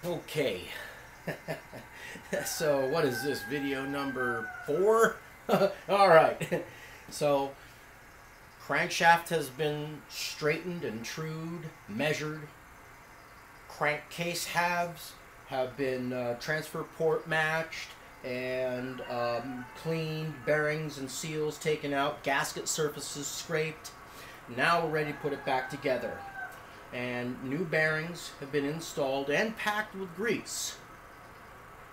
Okay, so what is this, video number 4? Alright, so crankshaft has been straightened and trued, measured. Crankcase halves have been transfer port matched and cleaned, bearings and seals taken out, gasket surfaces scraped. Now we're ready to put it back together. And new bearings have been installed and packed with grease.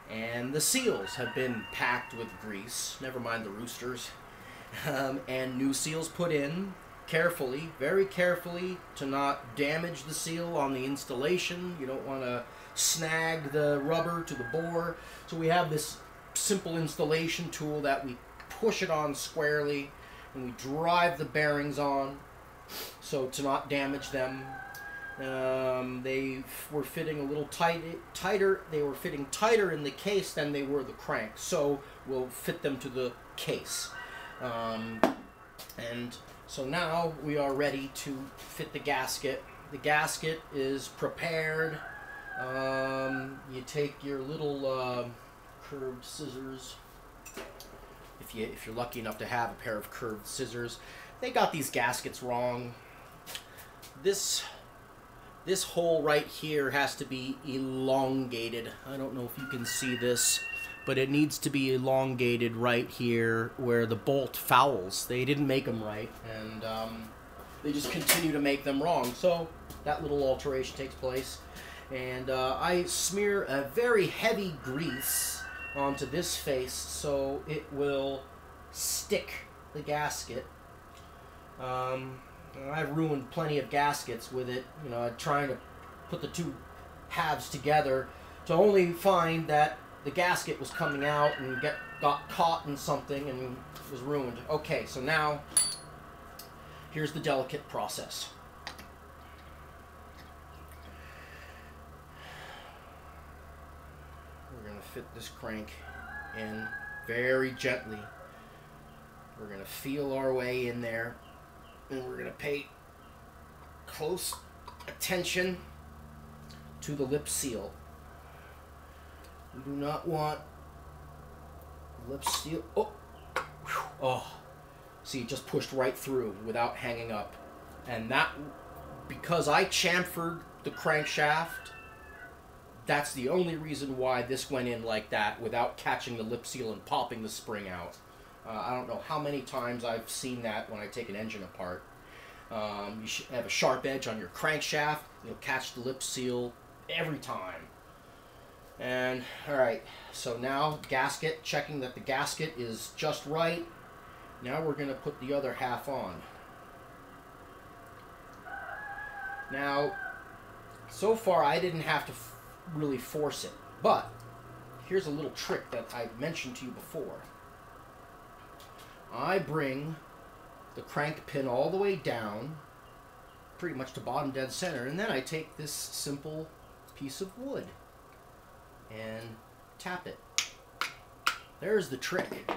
And the seals have been packed with grease, never mind the roosters. And new seals put in carefully, very carefully, to not damage the seal on the installation. You don't want to snag the rubber to the bore. So we have this simple installation tool that we push it on squarely and we drive the bearings on so to not damage them. They were fitting a little tighter. They were fitting tighter in the case than they were the crank, so we'll fit them to the case. And so now we are ready to fit the gasket. The gasket is prepared. You take your little curved scissors. If you're lucky enough to have a pair of curved scissors, they got these gaskets wrong. This hole right here has to be elongated. I don't know if you can see this, but it needs to be elongated right here where the bolt fouls. They didn't make them right, and they just continue to make them wrong. So that little alteration takes place. And I smear a very heavy grease onto this face so it will stick the gasket. I've ruined plenty of gaskets with it, you know, trying to put the two halves together, to only find that the gasket was coming out and got caught in something and was ruined. Okay, so now here's the delicate process. We're going to fit this crank in very gently. We're going to feel our way in there. And we're going to pay close attention to the lip seal. We do not want lip seal. Oh, see, it just pushed right through without hanging up. And that, because I chamfered the crankshaft, that's the only reason why this went in like that without catching the lip seal and popping the spring out. I don't know how many times I've seen that when I take an engine apart. You should have a sharp edge on your crankshaft. You'll catch the lip seal every time. And, alright, so now gasket, checking that the gasket is just right. Now we're going to put the other half on. Now, so far I didn't have to really force it. But, here's a little trick that I mentioned to you before. I bring the crank pin all the way down, pretty much to bottom dead center, and then I take this simple piece of wood and tap it. There's the trick.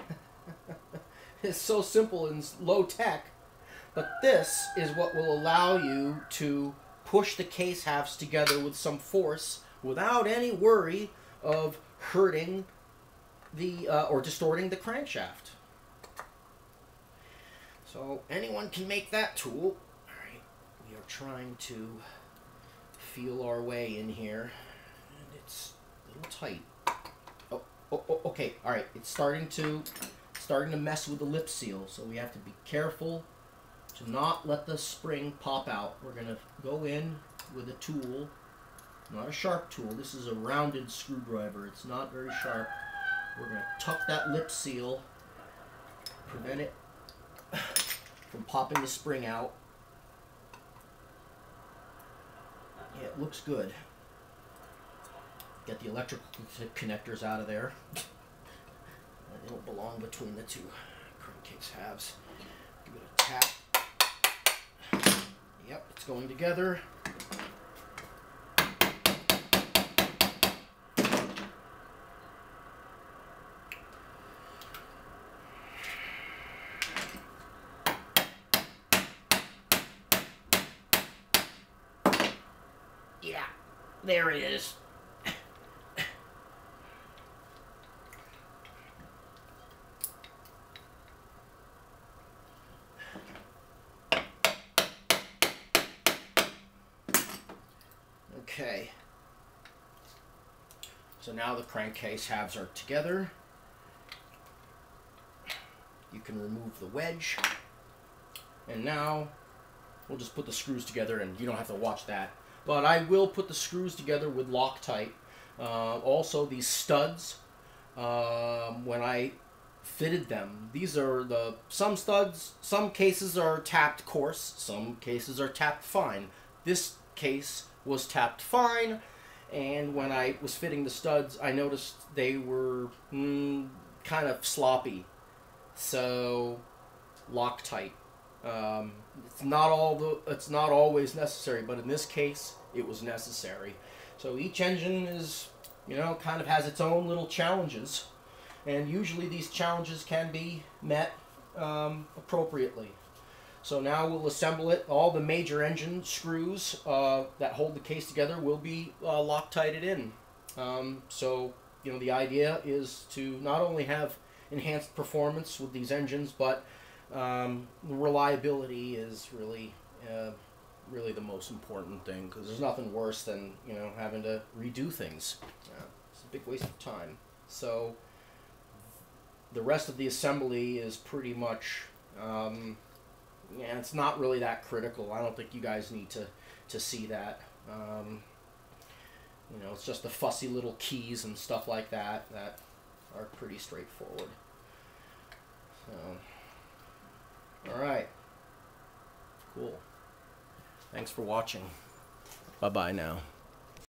It's so simple and low tech, but this is what will allow you to push the case halves together with some force without any worry of hurting the or distorting the crankshaft. So anyone can make that tool. Alright, we are trying to feel our way in here, and it's a little tight. Okay, alright, it's starting to mess with the lip seal, so we have to be careful to not let the spring pop out. We're going to go in with a tool, not a sharp tool. This is a rounded screwdriver. It's not very sharp. We're going to tuck that lip seal, prevent it from popping the spring out. Yeah, it looks good. Get the electrical connectors out of there. They don't belong between the two crankcase halves. Give it a tap. Yep, it's going together. Yeah, there it is. So now the crankcase halves are together. You can remove the wedge. And now we'll just put the screws together, and you don't have to watch that. But I will put the screws together with Loctite. Also, these studs, when I fitted them, these are some studs, some cases are tapped coarse, some cases are tapped fine. This case was tapped fine, and when I was fitting the studs, I noticed they were kind of sloppy. So, Loctite. It's not always necessary, but in this case, it was necessary. So each engine is, kind of has its own little challenges, and usually these challenges can be met appropriately. So now we'll assemble it. All the major engine screws that hold the case together will be Loctited in. So the idea is to not only have enhanced performance with these engines, but reliability is really the most important thing, because there's nothing worse than having to redo things. It's a big waste of time. So the rest of the assembly is pretty much it's not really that critical. I don't think you guys need to see that. It's just the fussy little keys and stuff like that that are pretty straightforward. So, alright. Cool. Thanks for watching. Bye-bye now.